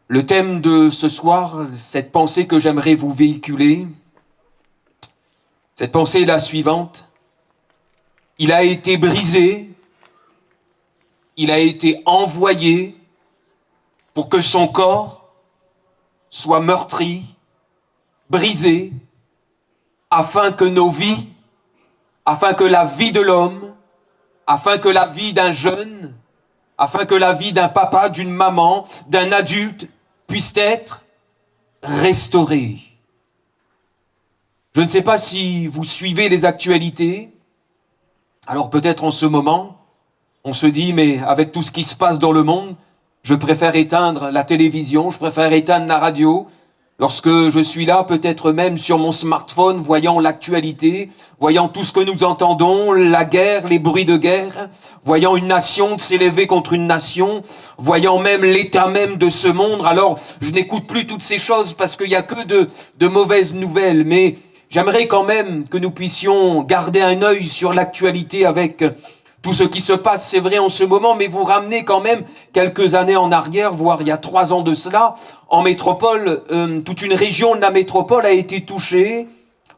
Le thème de ce soir, cette pensée que j'aimerais vous véhiculer, cette pensée est la suivante. Il a été brisé, il a été envoyé pour que son corps soit meurtri, brisé, afin que nos vies, afin que la vie de l'homme, afin que la vie d'un jeune, afin que la vie d'un papa, d'une maman, d'un adulte puisse être restaurée. Je ne sais pas si vous suivez les actualités. Alors peut-être en ce moment, on se dit, mais avec tout ce qui se passe dans le monde, je préfère éteindre la télévision, je préfère éteindre la radio. Lorsque je suis là, peut-être même sur mon smartphone, voyant l'actualité, voyant tout ce que nous entendons, la guerre, les bruits de guerre, voyant une nation s'élever contre une nation, voyant même l'état même de ce monde, alors je n'écoute plus toutes ces choses parce qu'il n'y a que de mauvaises nouvelles, mais j'aimerais quand même que nous puissions garder un œil sur l'actualité avec tout ce qui se passe, c'est vrai en ce moment, mais vous ramenez quand même quelques années en arrière, voire il y a 3 ans de cela, en métropole, toute une région de la métropole a été touchée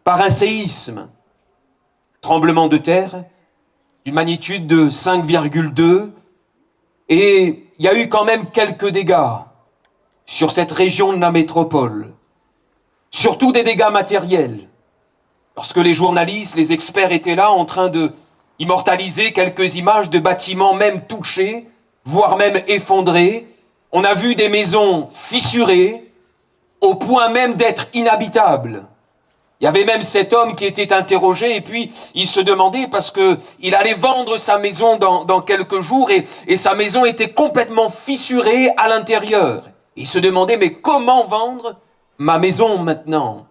par un séisme, tremblement de terre, d'une magnitude de 5,2, et il y a eu quand même quelques dégâts sur cette région de la métropole, surtout des dégâts matériels. Lorsque les journalistes, les experts étaient là en train de immortaliser quelques images de bâtiments même touchés, voire même effondrés, on a vu des maisons fissurées au point même d'être inhabitables. Il y avait même cet homme qui était interrogé et puis il se demandait parce que il allait vendre sa maison dans quelques jours et sa maison était complètement fissurée à l'intérieur. Il se demandait mais comment vendre ma maison maintenant?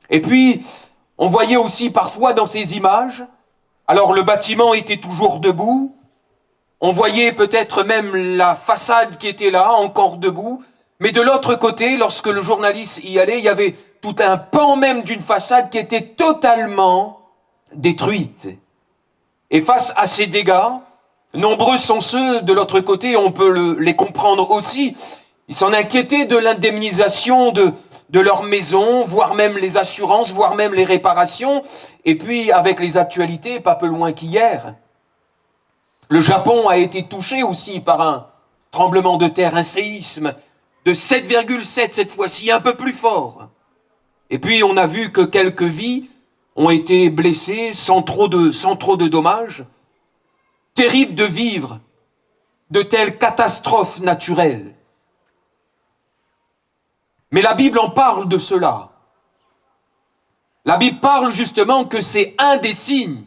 Et puis on voyait aussi parfois dans ces images, alors le bâtiment était toujours debout, on voyait peut-être même la façade qui était là, encore debout, mais de l'autre côté, lorsque le journaliste y allait, il y avait tout un pan même d'une façade qui était totalement détruite. Et face à ces dégâts, nombreux sont ceux de l'autre côté, on peut les comprendre aussi, ils s'en inquiétaient de l'indemnisation de leur maison, voire même les assurances, voire même les réparations. Et puis, avec les actualités, pas peu loin qu'hier, le Japon a été touché aussi par un tremblement de terre, un séisme de 7,7 cette fois-ci, un peu plus fort. Et puis, on a vu que quelques vies ont été blessées sans trop de dommages. Terrible de vivre de telles catastrophes naturelles. Mais la Bible en parle de cela. La Bible parle justement que c'est un des signes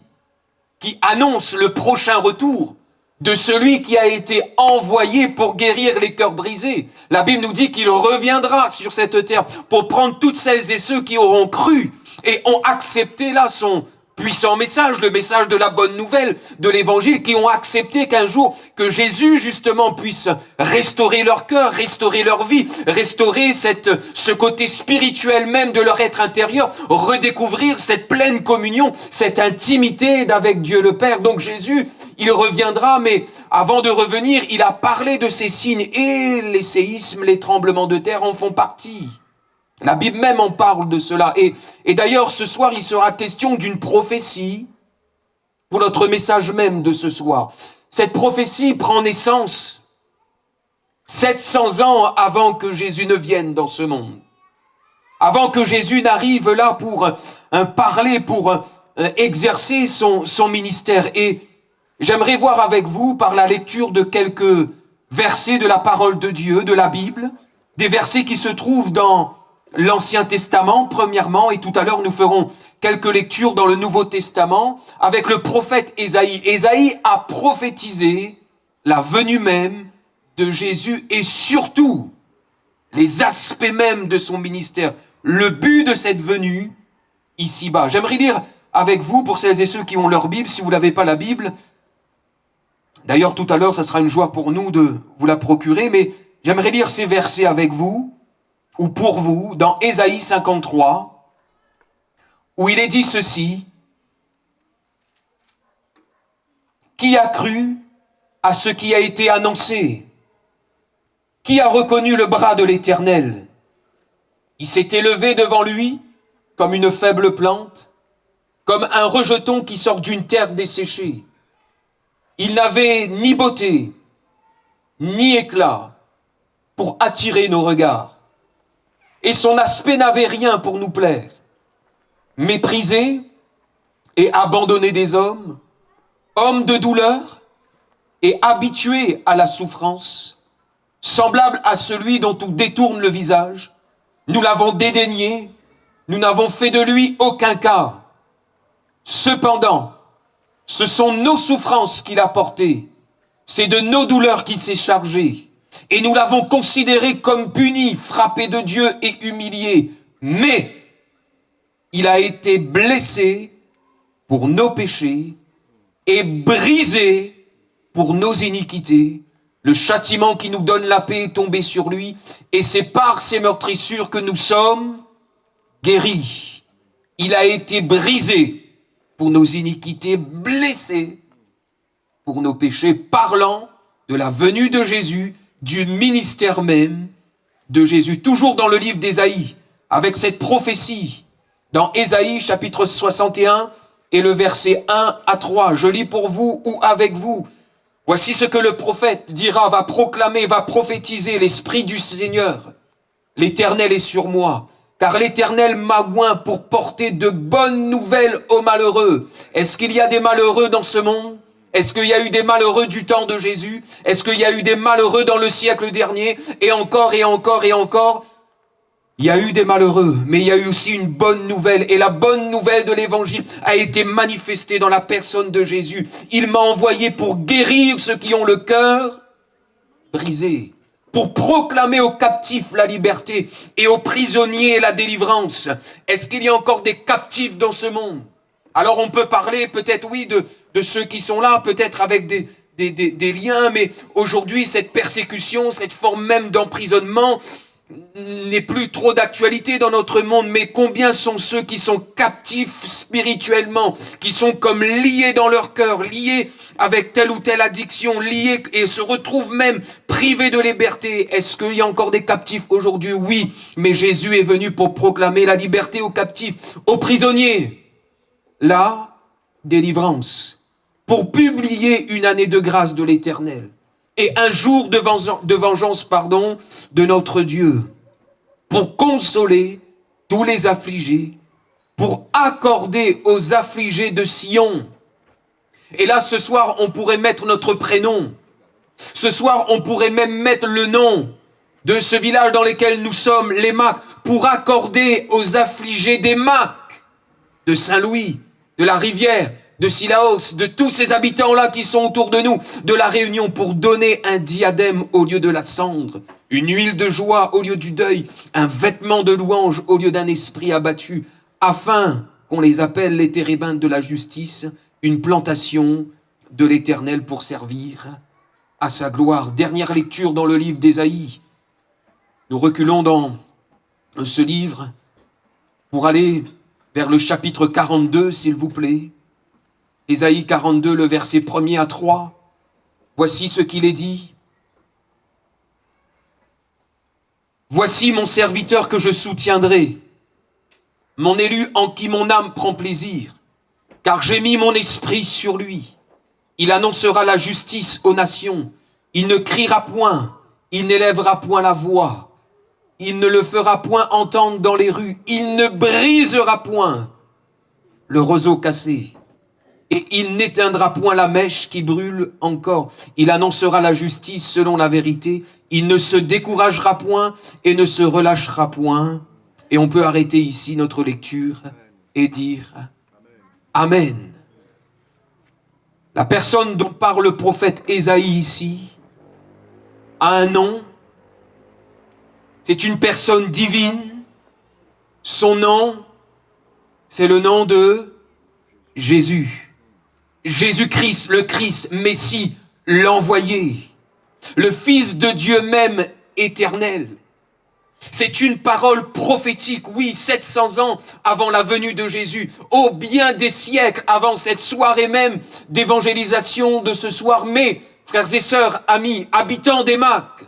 qui annonce le prochain retour de celui qui a été envoyé pour guérir les cœurs brisés. La Bible nous dit qu'il reviendra sur cette terre pour prendre toutes celles et ceux qui auront cru et ont accepté là son puissant message, le message de la bonne nouvelle, de l'évangile, qui ont accepté qu'un jour, que Jésus justement puisse restaurer leur cœur, restaurer leur vie, restaurer ce côté spirituel même de leur être intérieur, redécouvrir cette pleine communion, cette intimité avec Dieu le Père. Donc Jésus, il reviendra, mais avant de revenir, il a parlé de ces signes et les séismes, les tremblements de terre en font partie. La Bible même en parle de cela. Et d'ailleurs, ce soir, il sera question d'une prophétie pour notre message même de ce soir. Cette prophétie prend naissance 700 ans avant que Jésus ne vienne dans ce monde. Avant que Jésus n'arrive là pour parler, pour exercer son ministère. Et j'aimerais voir avec vous, par la lecture de quelques versets de la parole de Dieu, de la Bible, des versets qui se trouvent dans l'Ancien Testament, premièrement, et tout à l'heure nous ferons quelques lectures dans le Nouveau Testament, avec le prophète Ésaïe. Ésaïe a prophétisé la venue même de Jésus et surtout les aspects même de son ministère, le but de cette venue ici-bas. J'aimerais lire avec vous, pour celles et ceux qui ont leur Bible, si vous n'avez pas la Bible. D'ailleurs, tout à l'heure, ça sera une joie pour nous de vous la procurer, mais j'aimerais lire ces versets avec vous, ou pour vous, dans Ésaïe 53, où il est dit ceci: « Qui a cru à ce qui a été annoncé ? Qui a reconnu le bras de l'Éternel? Il s'est élevé devant lui comme une faible plante, comme un rejeton qui sort d'une terre desséchée. Il n'avait ni beauté, ni éclat pour attirer nos regards. Et son aspect n'avait rien pour nous plaire. Méprisé et abandonné des hommes, homme de douleur et habitué à la souffrance, semblable à celui dont on détourne le visage, nous l'avons dédaigné, nous n'avons fait de lui aucun cas. Cependant, ce sont nos souffrances qu'il a portées, c'est de nos douleurs qu'il s'est chargé, et nous l'avons considéré comme puni, frappé de Dieu et humilié. Mais il a été blessé pour nos péchés et brisé pour nos iniquités. Le châtiment qui nous donne la paix est tombé sur lui, et c'est par ses meurtrissures que nous sommes guéris. Il a été brisé pour nos iniquités, blessé pour nos péchés, parlant de la venue de Jésus, du ministère même de Jésus. Toujours dans le livre d'Ésaïe, avec cette prophétie, dans Ésaïe chapitre 61 et le verset 1 à 3. Je lis pour vous ou avec vous. Voici ce que le prophète dira, va proclamer, va prophétiser l'Esprit du Seigneur. L'Éternel est sur moi, car l'Éternel m'a oint pour porter de bonnes nouvelles aux malheureux. Est-ce qu'il y a des malheureux dans ce monde? Est-ce qu'il y a eu des malheureux du temps de Jésus? Est-ce qu'il y a eu des malheureux dans le siècle dernier? Et encore, et encore, et encore. Il y a eu des malheureux, mais il y a eu aussi une bonne nouvelle. Et la bonne nouvelle de l'Évangile a été manifestée dans la personne de Jésus. Il m'a envoyé pour guérir ceux qui ont le cœur brisé, pour proclamer aux captifs la liberté et aux prisonniers la délivrance. Est-ce qu'il y a encore des captifs dans ce monde? Alors on peut parler peut-être, oui, de ceux qui sont là, peut-être avec des liens, mais aujourd'hui, cette persécution, cette forme même d'emprisonnement n'est plus trop d'actualité dans notre monde. Mais combien sont ceux qui sont captifs spirituellement, qui sont comme liés dans leur cœur, liés avec telle ou telle addiction, liés et se retrouvent même privés de liberté? Est-ce qu'il y a encore des captifs aujourd'hui? Oui, mais Jésus est venu pour proclamer la liberté aux captifs, aux prisonniers, la délivrance, pour publier une année de grâce de l'Éternel et un jour de vengeance, de notre Dieu, pour consoler tous les affligés, pour accorder aux affligés de Sion. Et là, ce soir, on pourrait mettre notre prénom. Ce soir, on pourrait même mettre le nom de ce village dans lequel nous sommes, les Macs, pour accorder aux affligés des Macs, de Saint-Louis, de la Rivière, de Sillaos, de tous ces habitants-là qui sont autour de nous, de la Réunion, pour donner un diadème au lieu de la cendre, une huile de joie au lieu du deuil, un vêtement de louange au lieu d'un esprit abattu, afin qu'on les appelle les térébintes de la justice, une plantation de l'Éternel pour servir à sa gloire. Dernière lecture dans le livre d'Ésaïe. Nous reculons dans ce livre pour aller vers le chapitre 42, s'il vous plaît. Ésaïe 42, le verset 1er à 3. Voici ce qu'il est dit. Voici mon serviteur que je soutiendrai, mon élu en qui mon âme prend plaisir, car j'ai mis mon esprit sur lui. Il annoncera la justice aux nations. Il ne criera point, il n'élèvera point la voix. Il ne le fera point entendre dans les rues. Il ne brisera point le roseau cassé. Et il n'éteindra point la mèche qui brûle encore. Il annoncera la justice selon la vérité. Il ne se découragera point et ne se relâchera point. Et on peut arrêter ici notre lecture et dire Amen. La personne dont parle le prophète Ésaïe ici a un nom. C'est une personne divine. Son nom, c'est le nom de Jésus. Jésus-Christ, le Christ, Messie, l'envoyé, le Fils de Dieu même éternel. C'est une parole prophétique, oui, 700 ans avant la venue de Jésus, au bien des siècles avant cette soirée même d'évangélisation de ce soir. Mais, frères et sœurs, amis, habitants des Macs,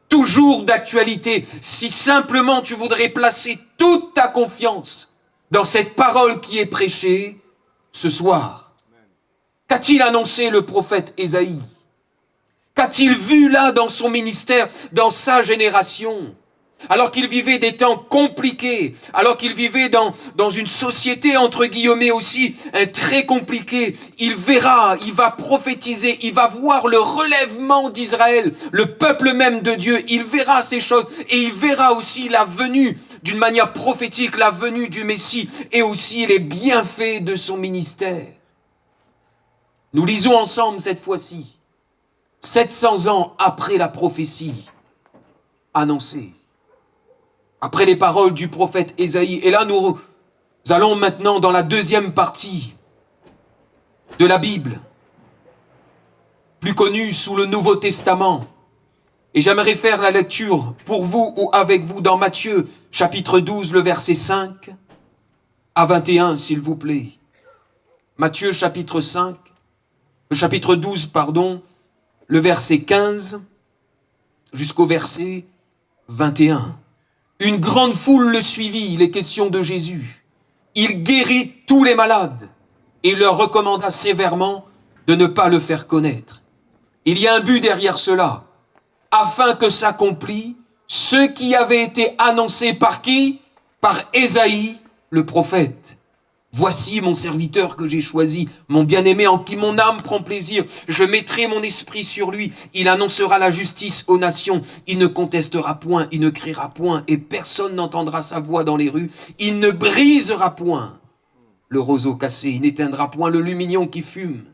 toujours d'actualité. Si simplement tu voudrais placer toute ta confiance dans cette parole qui est prêchée ce soir. Qu'a-t-il annoncé le prophète Ésaïe? Qu'a-t-il vu là dans son ministère, dans sa génération? Alors qu'il vivait des temps compliqués, alors qu'il vivait dans une société, entre guillemets aussi, très compliquée, il verra, il va prophétiser, il va voir le relèvement d'Israël, le peuple même de Dieu, il verra ces choses et il verra aussi la venue, d'une manière prophétique, la venue du Messie et aussi les bienfaits de son ministère. Nous lisons ensemble cette fois-ci, 700 ans après la prophétie annoncée. Après les paroles du prophète Ésaïe. Et là, nous allons maintenant dans la deuxième partie de la Bible, plus connue sous le Nouveau Testament. Et j'aimerais faire la lecture pour vous ou avec vous dans Matthieu, chapitre 12, le verset 5 à 21, s'il vous plaît. Matthieu, chapitre 12, le verset 15 jusqu'au verset 21. Une grande foule le suivit, il est question de Jésus. Il guérit tous les malades et leur recommanda sévèrement de ne pas le faire connaître. Il y a un but derrière cela, afin que s'accomplisse ce qui avait été annoncé par qui? Par Ésaïe, le prophète. Voici mon serviteur que j'ai choisi, mon bien-aimé en qui mon âme prend plaisir. Je mettrai mon esprit sur lui. Il annoncera la justice aux nations. Il ne contestera point, il ne criera point, et personne n'entendra sa voix dans les rues. Il ne brisera point le roseau cassé, il n'éteindra point le lumignon qui fume,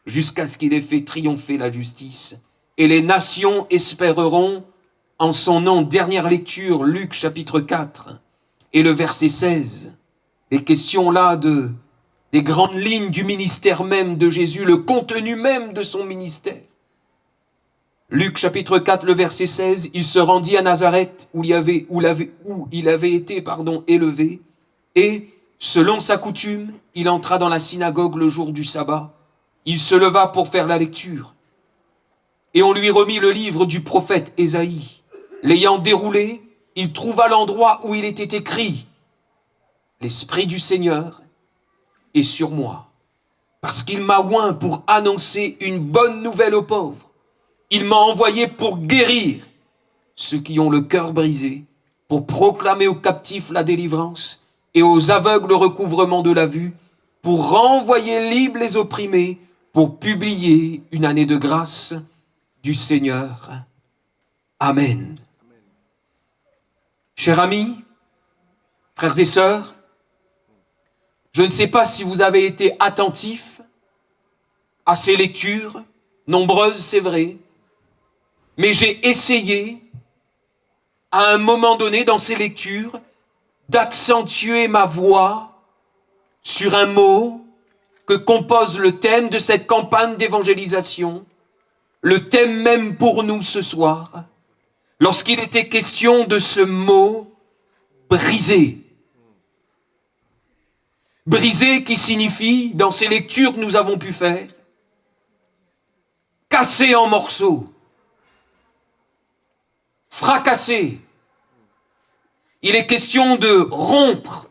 jusqu'à ce qu'il ait fait triompher la justice. Et les nations espéreront en son nom. Dernière lecture, Luc chapitre 4, et le verset 16. Les questions là des grandes lignes du ministère même de Jésus, le contenu même de son ministère. Luc chapitre 4, le verset 16, il se rendit à Nazareth où il avait été élevé, et selon sa coutume, il entra dans la synagogue le jour du sabbat. Il se leva pour faire la lecture, et on lui remit le livre du prophète Ésaïe. L'ayant déroulé, il trouva l'endroit où il était écrit: l'Esprit du Seigneur est sur moi, parce qu'il m'a oint pour annoncer une bonne nouvelle aux pauvres. Il m'a envoyé pour guérir ceux qui ont le cœur brisé, pour proclamer aux captifs la délivrance et aux aveugles le recouvrement de la vue, pour renvoyer libres les opprimés, pour publier une année de grâce du Seigneur. Amen. Chers amis, frères et sœurs, je ne sais pas si vous avez été attentifs à ces lectures, nombreuses c'est vrai, mais j'ai essayé, à un moment donné dans ces lectures, d'accentuer ma voix sur un mot que compose le thème de cette campagne d'évangélisation, le thème même pour nous ce soir, lorsqu'il était question de ce mot « briser ». Briser qui signifie, dans ces lectures que nous avons pu faire, casser en morceaux, fracasser. Il est question de rompre.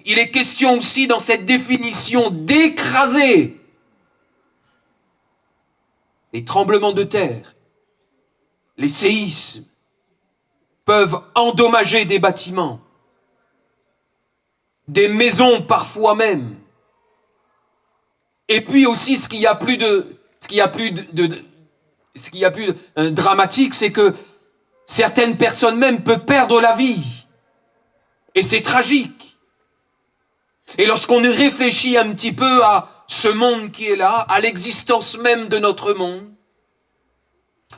Il est question aussi dans cette définition d'écraser. Les tremblements de terre, les séismes peuvent endommager des bâtiments, des maisons parfois même. Et puis aussi ce qu'il y a plus dramatique, c'est que certaines personnes même peuvent perdre la vie. Et c'est tragique. Et lorsqu'on y réfléchit un petit peu à ce monde qui est là, à l'existence même de notre monde,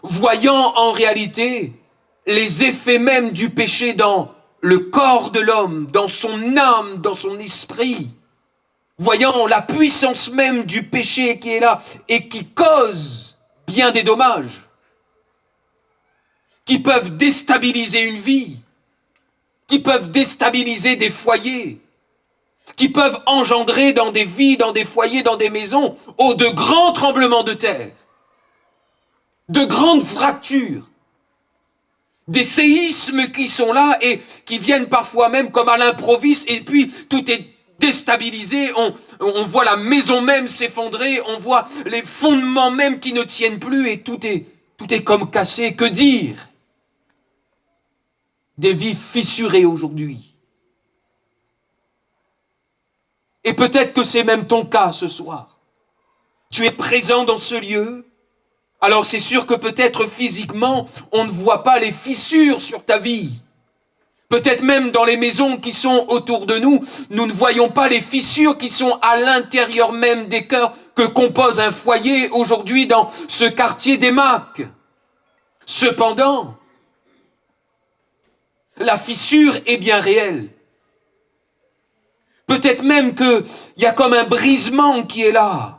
voyant en réalité les effets même du péché dans le corps de l'homme, dans son âme, dans son esprit, voyant la puissance même du péché qui est là et qui cause bien des dommages, qui peuvent déstabiliser une vie, qui peuvent déstabiliser des foyers, qui peuvent engendrer dans des vies, dans des foyers, dans des maisons, de grands tremblements de terre, de grandes fractures. des séismes qui sont là et qui viennent parfois même comme à l'improviste, et puis tout est déstabilisé, on voit la maison même s'effondrer, on voit les fondements même qui ne tiennent plus, et tout est comme cassé. Que dire des vies fissurées aujourd'hui? Et peut-être que c'est même ton cas ce soir. Tu es présent dans ce lieu. Alors c'est sûr que peut-être physiquement, on ne voit pas les fissures sur ta vie. Peut-être même dans les maisons qui sont autour de nous, nous ne voyons pas les fissures qui sont à l'intérieur même des cœurs que compose un foyer aujourd'hui dans ce quartier d'Aimac. Cependant, la fissure est bien réelle. Peut-être même qu'il y a comme un brisement qui est là.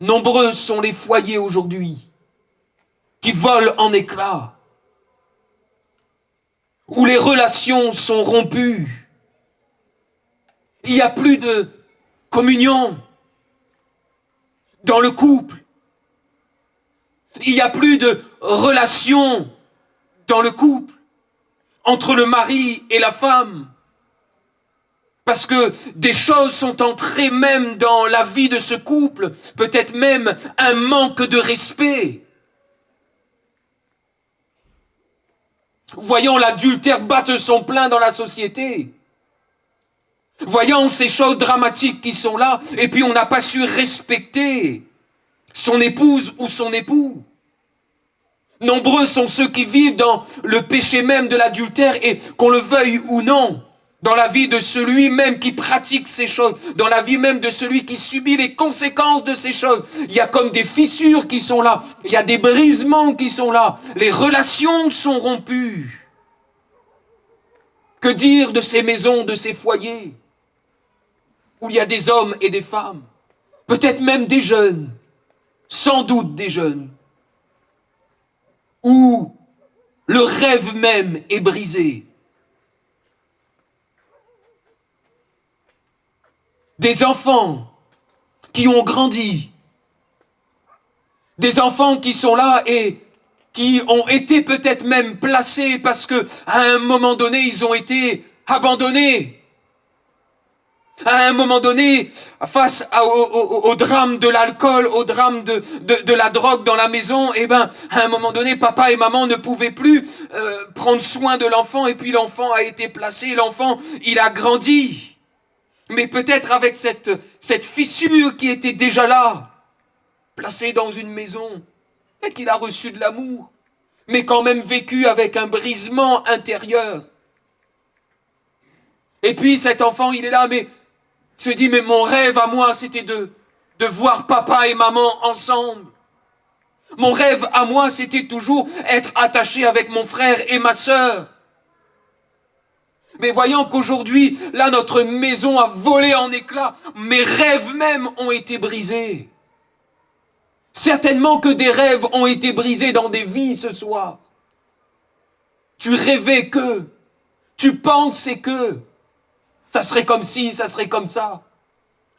Nombreux sont les foyers aujourd'hui qui volent en éclats, où les relations sont rompues. Il n'y a plus de communion dans le couple. Il n'y a plus de relation dans le couple entre le mari et la femme. Parce que des choses sont entrées même dans la vie de ce couple, peut-être même un manque de respect. Voyons l'adultère battre son plein dans la société. Voyons ces choses dramatiques qui sont là, et puis on n'a pas su respecter son épouse ou son époux. Nombreux sont ceux qui vivent dans le péché même de l'adultère, et qu'on le veuille ou non, dans la vie de celui même qui pratique ces choses, dans la vie même de celui qui subit les conséquences de ces choses. Il y a comme des fissures qui sont là, il y a des brisements qui sont là, les relations sont rompues. Que dire de ces maisons, de ces foyers, où il y a des hommes et des femmes, peut-être même des jeunes, sans doute des jeunes, où le rêve même est brisé. Des enfants qui ont grandi, des enfants qui sont là et qui ont été peut-être même placés parce que à un moment donné ils ont été abandonnés. À un moment donné, face au drame de l'alcool, au drame de la drogue dans la maison, à un moment donné, papa et maman ne pouvaient plus prendre soin de l'enfant, et puis l'enfant a été placé, l'enfant, il a grandi. Mais peut-être avec cette fissure qui était déjà là, placée dans une maison, et qu'il a reçu de l'amour, mais quand même vécu avec un brisement intérieur. Et puis cet enfant, il est là, mais se dit, mais mon rêve à moi, c'était de voir papa et maman ensemble. Mon rêve à moi, c'était toujours être attaché avec mon frère et ma sœur. Mais voyant qu'aujourd'hui, là, notre maison a volé en éclats, mes rêves même ont été brisés. Certainement que des rêves ont été brisés dans des vies ce soir. Tu rêvais que, tu pensais que, ça serait comme ci, ça serait comme ça.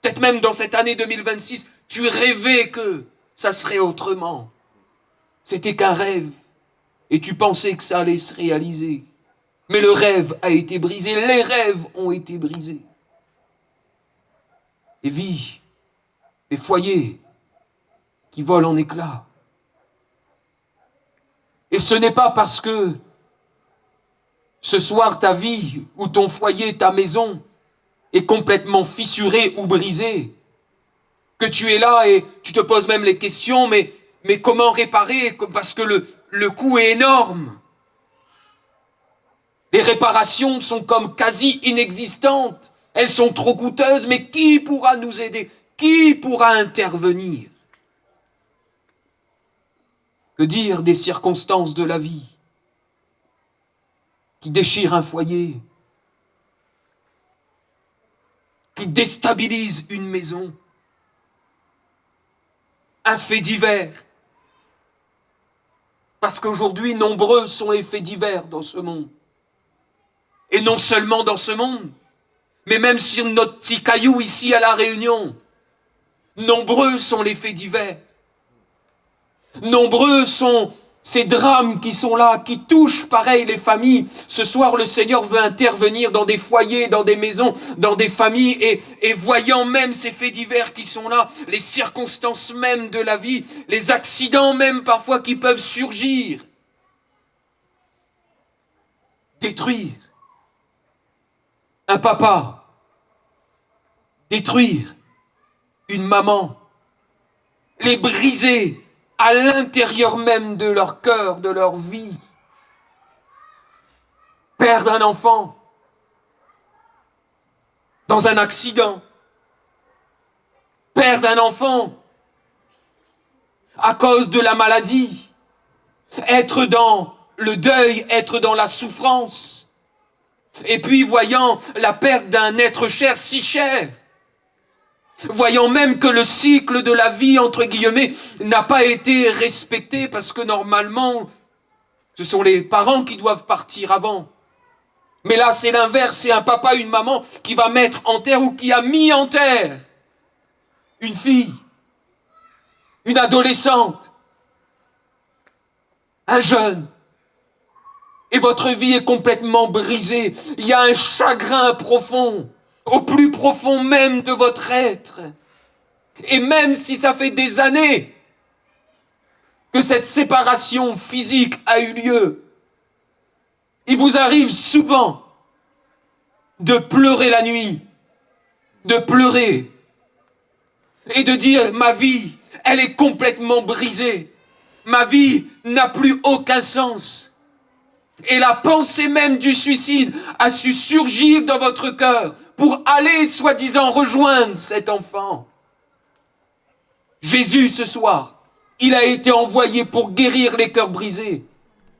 Peut-être même dans cette année 2026, tu rêvais que ça serait autrement. C'était qu'un rêve. Et tu pensais que ça allait se réaliser. Mais le rêve a été brisé, les rêves ont été brisés. Les vies, les foyers qui volent en éclats. Et ce n'est pas parce que ce soir ta vie ou ton foyer, ta maison est complètement fissuré ou brisé, que tu es là et tu te poses même les questions, mais comment réparer? Parce que le coût est énorme. Les réparations sont comme quasi inexistantes. Elles sont trop coûteuses, mais qui pourra nous aider? Qui pourra intervenir? Que dire des circonstances de la vie qui déchirent un foyer, qui déstabilisent une maison? Un fait divers. Parce qu'aujourd'hui, nombreux sont les faits divers dans ce monde. Et non seulement dans ce monde, mais même sur notre petit caillou ici à La Réunion. Nombreux sont les faits divers. Nombreux sont Ces drames qui sont là, qui touchent pareil les familles. Ce soir, le Seigneur veut intervenir dans des foyers, dans des maisons, dans des familles, et voyant même ces faits divers qui sont là, les circonstances même de la vie, les accidents même parfois qui peuvent surgir, détruire un papa, détruire une maman, les briser à l'intérieur même de leur cœur, de leur vie. Perdre un enfant dans un accident. Perdre un enfant à cause de la maladie. Être dans le deuil, être dans la souffrance. Et puis voyant la perte d'un être cher, si cher. Voyant même que le cycle de la vie, entre guillemets, n'a pas été respecté parce que normalement, ce sont les parents qui doivent partir avant. Mais là, c'est l'inverse, c'est un papa, une maman qui va mettre en terre ou qui a mis en terre une fille, une adolescente, un jeune. Et votre vie est complètement brisée. Il y a un chagrin profond, au plus profond même de votre être. Et même si ça fait des années que cette séparation physique a eu lieu, il vous arrive souvent de pleurer la nuit, de pleurer et de dire « ma vie, elle est complètement brisée, ma vie n'a plus aucun sens ». Et la pensée même du suicide a su surgir dans votre cœur pour aller, soi-disant, rejoindre cet enfant. Jésus, ce soir, il a été envoyé pour guérir les cœurs brisés.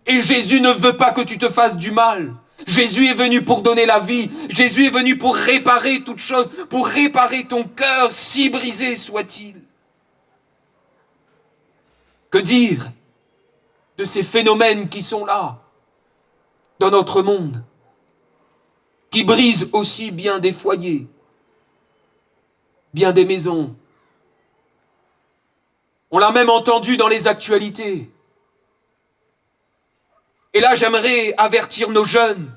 Et Jésus ne veut pas que tu te fasses du mal. Jésus est venu pour donner la vie. Jésus est venu pour réparer toute chose, pour réparer ton cœur, si brisé soit-il. Que dire de ces phénomènes qui sont là, dans notre monde, qui brisent aussi bien des foyers, bien des maisons. On l'a même entendu dans les actualités. Et là, j'aimerais avertir nos jeunes.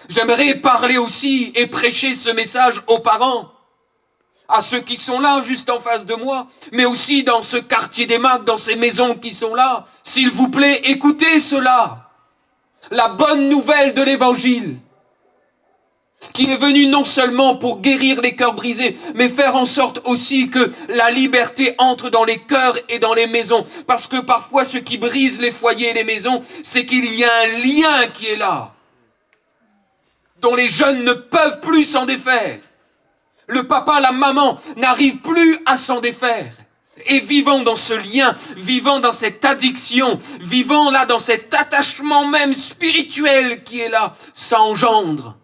J'aimerais parler aussi et prêcher ce message aux parents, à ceux qui sont là, juste en face de moi, mais aussi dans ce quartier des Macs, dans ces maisons qui sont là. S'il vous plaît, écoutez cela. La bonne nouvelle de l'Évangile, qui est venue non seulement pour guérir les cœurs brisés, mais faire en sorte aussi que la liberté entre dans les cœurs et dans les maisons. Parce que parfois, ce qui brise les foyers et les maisons, c'est qu'il y a un lien qui est là, dont les jeunes ne peuvent plus s'en défaire. Le papa, la maman n'arrivent plus à s'en défaire. Et vivant dans ce lien, vivant dans cette addiction, vivant là dans cet attachement même spirituel qui est là, ça engendre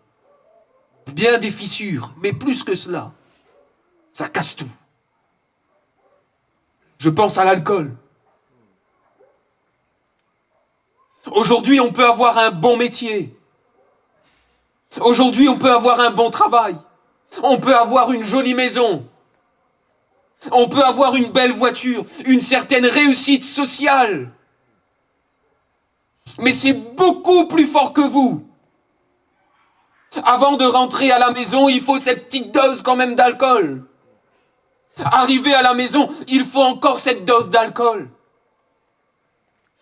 bien des fissures, mais plus que cela, ça casse tout. Je pense à l'alcool. Aujourd'hui, on peut avoir un bon métier. Aujourd'hui, on peut avoir un bon travail. On peut avoir une jolie maison. On peut avoir une belle voiture, une certaine réussite sociale. Mais c'est beaucoup plus fort que vous. Avant de rentrer à la maison, il faut cette petite dose quand même d'alcool. Arrivé à la maison, il faut encore cette dose d'alcool.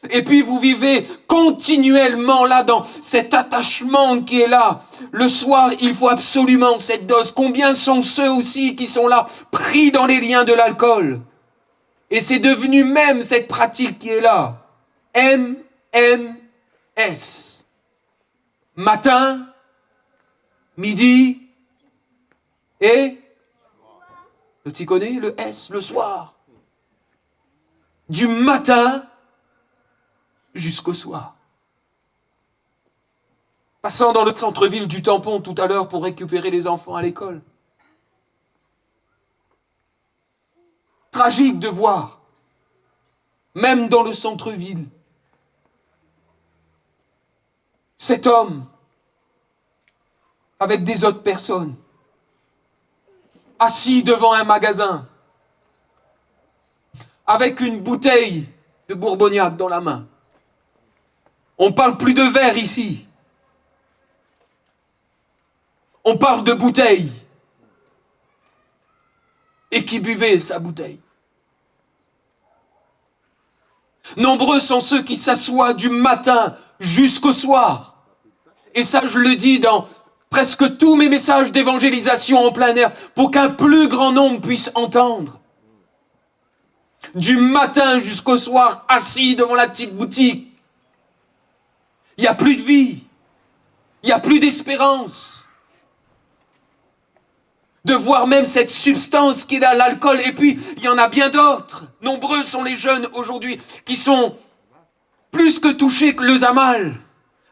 Et puis vous vivez continuellement là dans cet attachement qui est là. Le soir, il faut absolument cette dose. Combien sont ceux aussi qui sont là, pris dans les liens de l'alcool? Et c'est devenu même cette pratique qui est là. MMS. Matin, midi et... Tu connais le S, le soir. Du matin jusqu'au soir. Passant dans le centre-ville du Tampon tout à l'heure pour récupérer les enfants à l'école. Tragique de voir, même dans le centre-ville, cet homme, avec des autres personnes, assis devant un magasin, avec une bouteille de Bourbognac dans la main. On parle plus de verre ici. On parle de bouteille. Et qui buvait sa bouteille. Nombreux sont ceux qui s'assoient du matin jusqu'au soir. Et ça, je le dis dans presque tous mes messages d'évangélisation en plein air, pour qu'un plus grand nombre puisse entendre. Du matin jusqu'au soir, assis devant la petite boutique. Il n'y a plus de vie. Il n'y a plus d'espérance. De voir même cette substance qui est là, l'alcool. Et puis, il y en a bien d'autres. Nombreux sont les jeunes aujourd'hui qui sont plus que touchés que le zamal.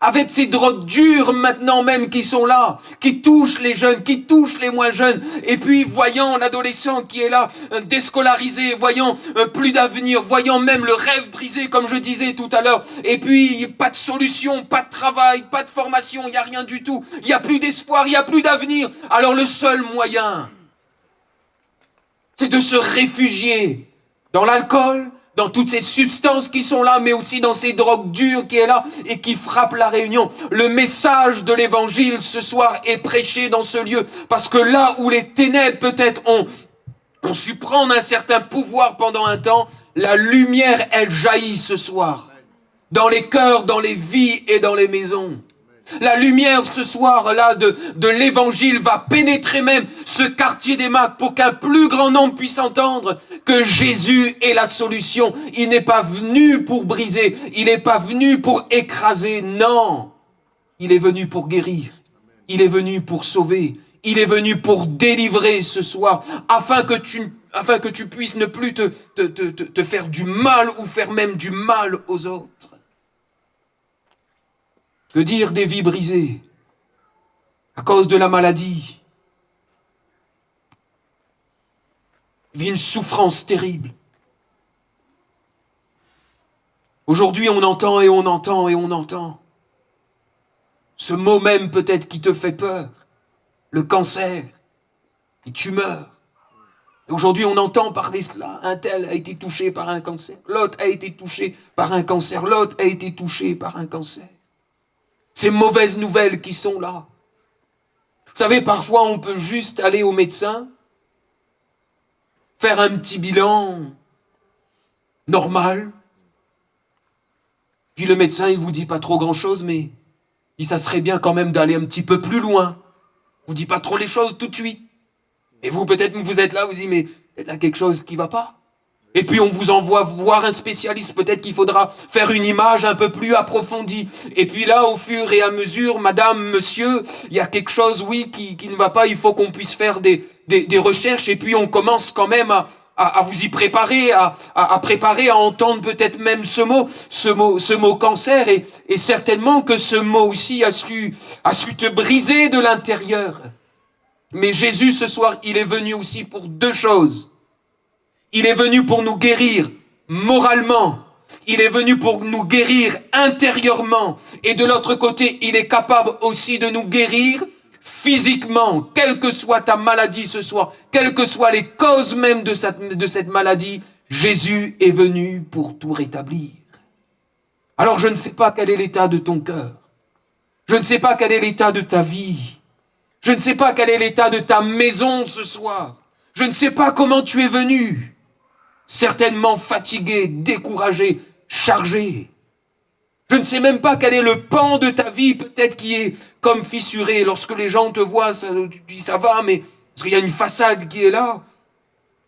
Avec ces drogues dures maintenant même qui sont là, qui touchent les jeunes, qui touchent les moins jeunes. Et puis, voyant l'adolescent qui est là, déscolarisé, voyant plus d'avenir, voyant même le rêve brisé, comme je disais tout à l'heure. Et puis, pas de solution, pas de travail, pas de formation, il n'y a rien du tout. Il n'y a plus d'espoir, il n'y a plus d'avenir. Alors le seul moyen, c'est de se réfugier dans l'alcool, dans toutes ces substances qui sont là, mais aussi dans ces drogues dures qui est là et qui frappent la Réunion. Le message de l'évangile ce soir est prêché dans ce lieu, parce que là où les ténèbres peut-être ont su prendre un certain pouvoir pendant un temps, la lumière, elle jaillit ce soir. Dans les cœurs, dans les vies et dans les maisons. La lumière ce soir-là de l'évangile va pénétrer même ce quartier des Macs pour qu'un plus grand nombre puisse entendre que Jésus est la solution. Il n'est pas venu pour briser, il n'est pas venu pour écraser, non. Il est venu pour guérir, il est venu pour sauver, il est venu pour délivrer ce soir, afin que tu puisses ne plus te faire du mal ou faire même du mal aux autres. Que dire des vies brisées à cause de la maladie? Vit une souffrance terrible. Aujourd'hui, on entend et on entend et on entend. Ce mot même peut-être qui te fait peur. Le cancer. Et tu meurs. Et aujourd'hui, on entend parler cela. Un tel a été touché par un cancer. L'autre a été touché par un cancer. L'autre a été touché par un cancer. Ces mauvaises nouvelles qui sont là. Vous savez, parfois, on peut juste aller au médecin, faire un petit bilan normal, puis le médecin, il vous dit pas trop grand-chose, mais il dit ça serait bien quand même d'aller un petit peu plus loin. Il vous dit pas trop les choses tout de suite. Et vous, peut-être, vous êtes là, vous dites, mais il y a quelque chose qui va pas. Et puis on vous envoie voir un spécialiste, peut-être qu'il faudra faire une image un peu plus approfondie. Et puis là, au fur et à mesure, madame, monsieur, il y a quelque chose, oui, qui ne va pas, il faut qu'on puisse faire des recherches. Et puis on commence quand même à vous y préparer, à préparer, à entendre peut-être même ce mot cancer. Et certainement que ce mot aussi a su te briser de l'intérieur. Mais Jésus, ce soir, il est venu aussi pour deux choses. Il est venu pour nous guérir moralement. Il est venu pour nous guérir intérieurement. Et de l'autre côté, il est capable aussi de nous guérir physiquement. Quelle que soit ta maladie ce soir, quelles que soient les causes même de cette maladie, Jésus est venu pour tout rétablir. Alors je ne sais pas quel est l'état de ton cœur. Je ne sais pas quel est l'état de ta vie. Je ne sais pas quel est l'état de ta maison ce soir. Je ne sais pas comment tu es venu. Certainement fatigué, découragé, chargé. Je ne sais même pas quel est le pan de ta vie, peut-être qui est comme fissuré. Lorsque les gens te voient, tu dis ça va, mais parce qu'il y a une façade qui est là.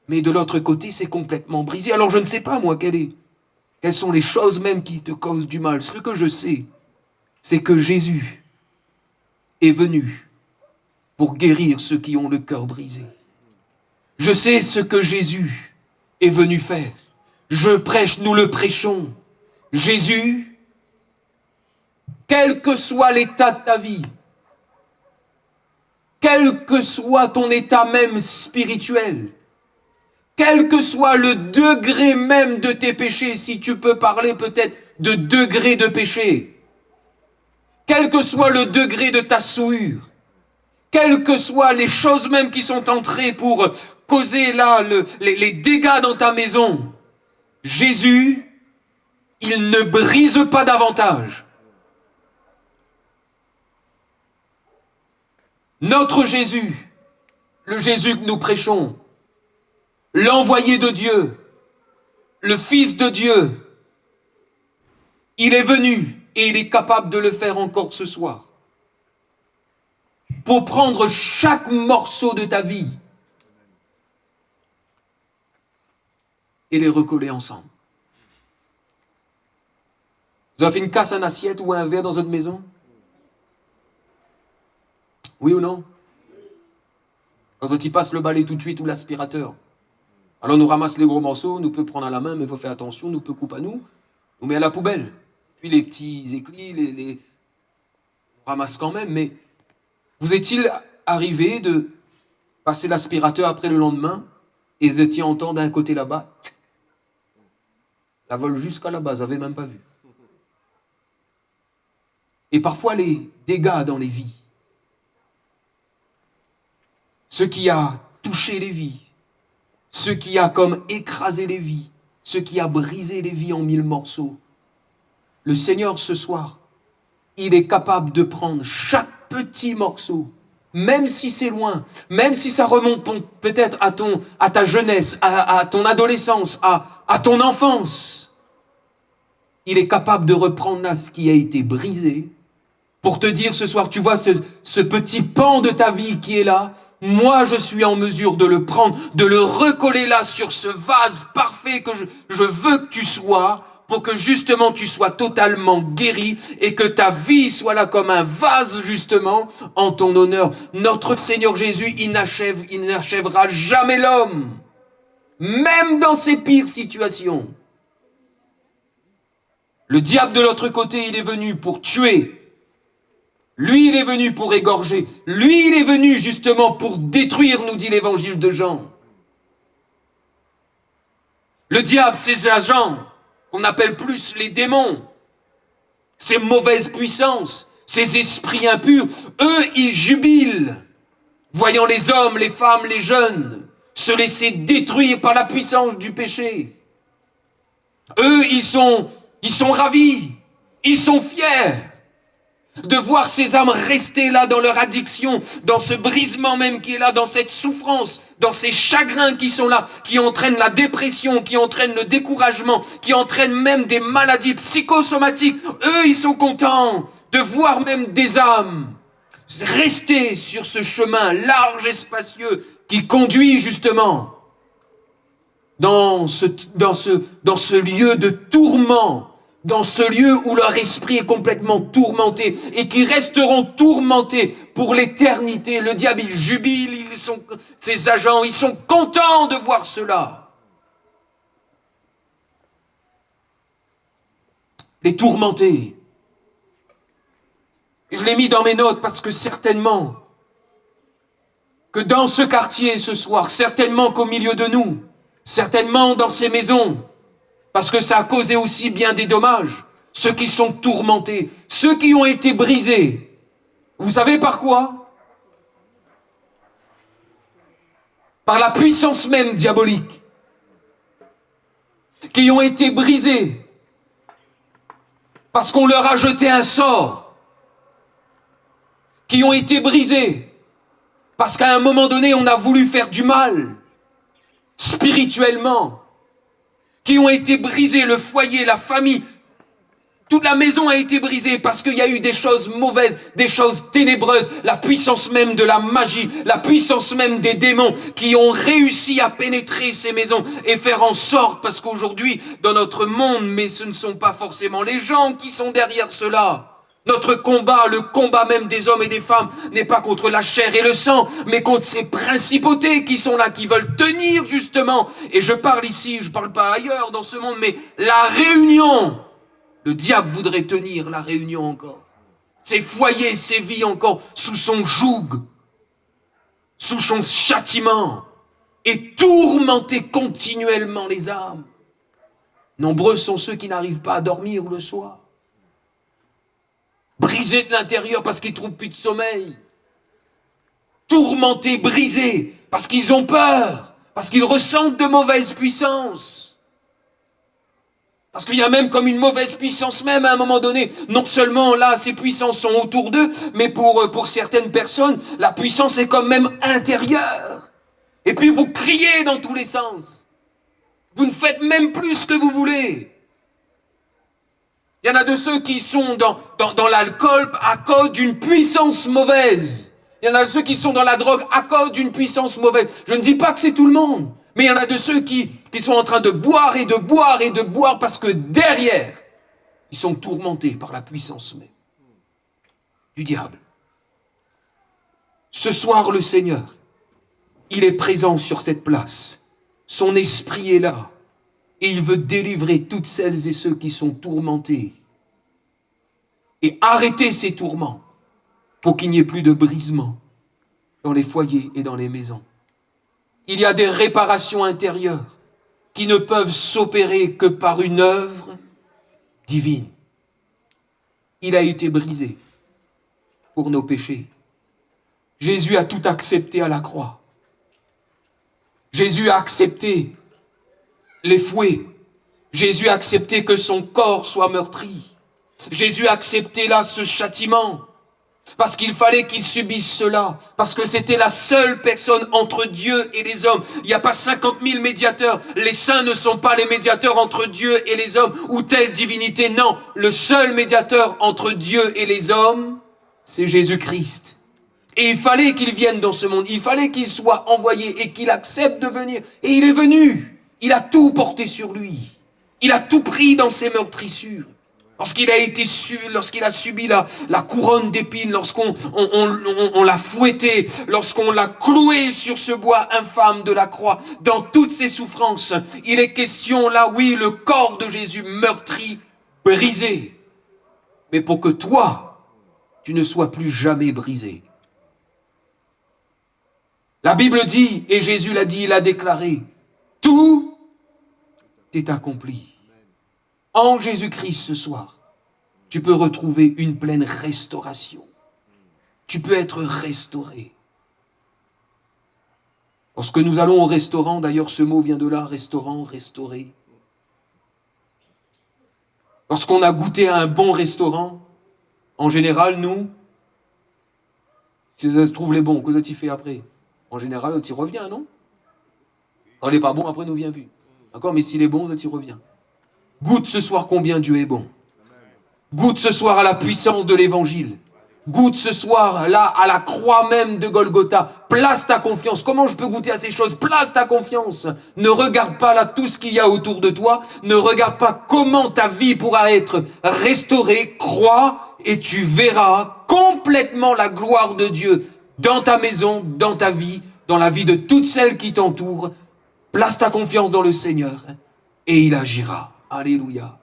Mais de l'autre côté, c'est complètement brisé. Alors je ne sais pas, moi, quelles sont les choses même qui te causent du mal. Ce que je sais, c'est que Jésus est venu pour guérir ceux qui ont le cœur brisé. Je sais ce que Jésus est venu faire. Je prêche, nous le prêchons. Jésus, quel que soit l'état de ta vie, quel que soit ton état même spirituel, quel que soit le degré même de tes péchés, si tu peux parler peut-être de degré de péché, quel que soit le degré de ta souillure, quelles que soient les choses même qui sont entrées pour causer là les dégâts dans ta maison, Jésus il ne brise pas davantage. Notre Jésus, le Jésus que nous prêchons, l'envoyé de Dieu, le Fils de Dieu, il est venu et il est capable de le faire encore ce soir. Pour prendre chaque morceau de ta vie et les recoller ensemble. Vous avez fait une casse à une assiette ou un verre dans votre maison? Oui ou non? Quand on y passe le balai tout de suite ou l'aspirateur. Alors on nous ramasse les gros morceaux, nous peut prendre à la main, mais il faut faire attention, nous peut couper à nous, on met à la poubelle. Puis les petits éclis, on ramasse quand même, mais vous est-il arrivé de passer l'aspirateur après le lendemain et vous étiez entendre d'un côté là-bas, la vole jusqu'à là-bas, vous n'avez même pas vu. Et parfois les dégâts dans les vies, ce qui a touché les vies, ce qui a comme écrasé les vies, ce qui a brisé les vies en 1000 morceaux. Le Seigneur, ce soir, il est capable de prendre chaque petit morceau, même si c'est loin, même si ça remonte peut-être à ta jeunesse, à ton adolescence, à ton enfance. Il est capable de reprendre là ce qui a été brisé pour te dire ce soir, tu vois ce petit pan de ta vie qui est là, moi je suis en mesure de le prendre, de le recoller là sur ce vase parfait que je veux que tu sois, pour que justement tu sois totalement guéri et que ta vie soit là comme un vase justement en ton honneur. Notre Seigneur Jésus, il n'achèvera jamais l'homme, même dans ses pires situations. Le diable de l'autre côté, il est venu pour tuer. Lui, il est venu pour égorger. Lui, il est venu justement pour détruire, nous dit l'évangile de Jean. Le diable, ses agents, qu'on appelle plus les démons, ces mauvaises puissances, ces esprits impurs, eux, ils jubilent, voyant les hommes, les femmes, les jeunes, se laisser détruire par la puissance du péché. Eux, ils sont ravis, ils sont fiers de voir ces âmes rester là dans leur addiction, dans ce brisement même qui est là, dans cette souffrance, dans ces chagrins qui sont là, qui entraînent la dépression, qui entraînent le découragement, qui entraînent même des maladies psychosomatiques. Eux, ils sont contents de voir même des âmes rester sur ce chemin large et spacieux qui conduit justement dans ce lieu de tourment, dans ce lieu où leur esprit est complètement tourmenté et qui resteront tourmentés pour l'éternité. Le diable, il jubile, ses agents, ils sont contents de voir cela. Les tourmentés. Et je l'ai mis dans mes notes parce que certainement que dans ce quartier ce soir, certainement qu'au milieu de nous, certainement dans ces maisons, parce que ça a causé aussi bien des dommages. Ceux qui sont tourmentés, ceux qui ont été brisés. Vous savez par quoi? Par la puissance même diabolique. Qui ont été brisés. Parce qu'on leur a jeté un sort. Qui ont été brisés. Parce qu'à un moment donné, on a voulu faire du mal. Spirituellement. Qui ont été brisés, le foyer, la famille, toute la maison a été brisée parce qu'il y a eu des choses mauvaises, des choses ténébreuses, la puissance même de la magie, la puissance même des démons qui ont réussi à pénétrer ces maisons et faire en sorte, parce qu'aujourd'hui, dans notre monde, mais ce ne sont pas forcément les gens qui sont derrière cela. Notre combat, le combat même des hommes et des femmes, n'est pas contre la chair et le sang, mais contre ces principautés qui sont là, qui veulent tenir justement. Et je parle ici, je parle pas ailleurs dans ce monde, mais la réunion. Le diable voudrait tenir la réunion encore. Ces foyers, ces vies encore sous son joug, sous son châtiment, et tourmenter continuellement les âmes. Nombreux sont ceux qui n'arrivent pas à dormir le soir. Brisés de l'intérieur parce qu'ils ne trouvent plus de sommeil. Tourmentés, brisés, parce qu'ils ont peur, parce qu'ils ressentent de mauvaises puissances. Parce qu'il y a même comme une mauvaise puissance même à un moment donné. Non seulement là, ces puissances sont autour d'eux, mais pour certaines personnes, la puissance est comme même intérieure. Et puis vous criez dans tous les sens. Vous ne faites même plus ce que vous voulez. Il y en a de ceux qui sont dans l'alcool à cause d'une puissance mauvaise. Il y en a de ceux qui sont dans la drogue à cause d'une puissance mauvaise. Je ne dis pas que c'est tout le monde. Mais il y en a de ceux qui sont en train de boire et de boire et de boire parce que derrière, ils sont tourmentés par la puissance même du diable. Ce soir, le Seigneur, il est présent sur cette place. Son esprit est là. Et il veut délivrer toutes celles et ceux qui sont tourmentés. Et arrêter ces tourments pour qu'il n'y ait plus de brisement dans les foyers et dans les maisons. Il y a des réparations intérieures qui ne peuvent s'opérer que par une œuvre divine. Il a été brisé pour nos péchés. Jésus a tout accepté à la croix. Jésus a accepté les fouets. Jésus a accepté que son corps soit meurtri. Jésus a accepté là ce châtiment. Parce qu'il fallait qu'il subisse cela. Parce que c'était la seule personne entre Dieu et les hommes. Il n'y a pas 50 000 médiateurs. Les saints ne sont pas les médiateurs entre Dieu et les hommes. Ou telle divinité. Non. Le seul médiateur entre Dieu et les hommes, c'est Jésus-Christ. Et il fallait qu'il vienne dans ce monde. Il fallait qu'il soit envoyé et qu'il accepte de venir. Et il est venu. Il a tout porté sur lui. Il a tout pris dans ses meurtrissures. Lorsqu'il a subi la couronne d'épines, lorsqu'on l'a fouetté, lorsqu'on l'a cloué sur ce bois infâme de la croix, dans toutes ses souffrances, il est question là, oui, le corps de Jésus meurtri, brisé. Mais pour que toi, tu ne sois plus jamais brisé. La Bible dit, et Jésus l'a dit, il a déclaré, tout est accompli. En Jésus-Christ ce soir, tu peux retrouver une pleine restauration. Tu peux être restauré. Lorsque nous allons au restaurant, d'ailleurs ce mot vient de là, restaurant, restaurer. Lorsqu'on a goûté à un bon restaurant, en général, nous, si tu trouves les bons, que tu fait après? En général, tu y reviens, non? Quand il n'est pas bon, après, nous vient plus. D'accord? Mais s'il est bon, tu y reviens. Goûte ce soir combien Dieu est bon. Goûte ce soir à la puissance de l'évangile. Goûte ce soir là à la croix même de Golgotha. Place ta confiance. Comment je peux goûter à ces choses? Place ta confiance. Ne regarde pas là tout ce qu'il y a autour de toi. Ne regarde pas comment ta vie pourra être restaurée. Crois et tu verras complètement la gloire de Dieu dans ta maison, dans ta vie, dans la vie de toutes celles qui t'entourent. Place ta confiance dans le Seigneur et il agira. Alléluia.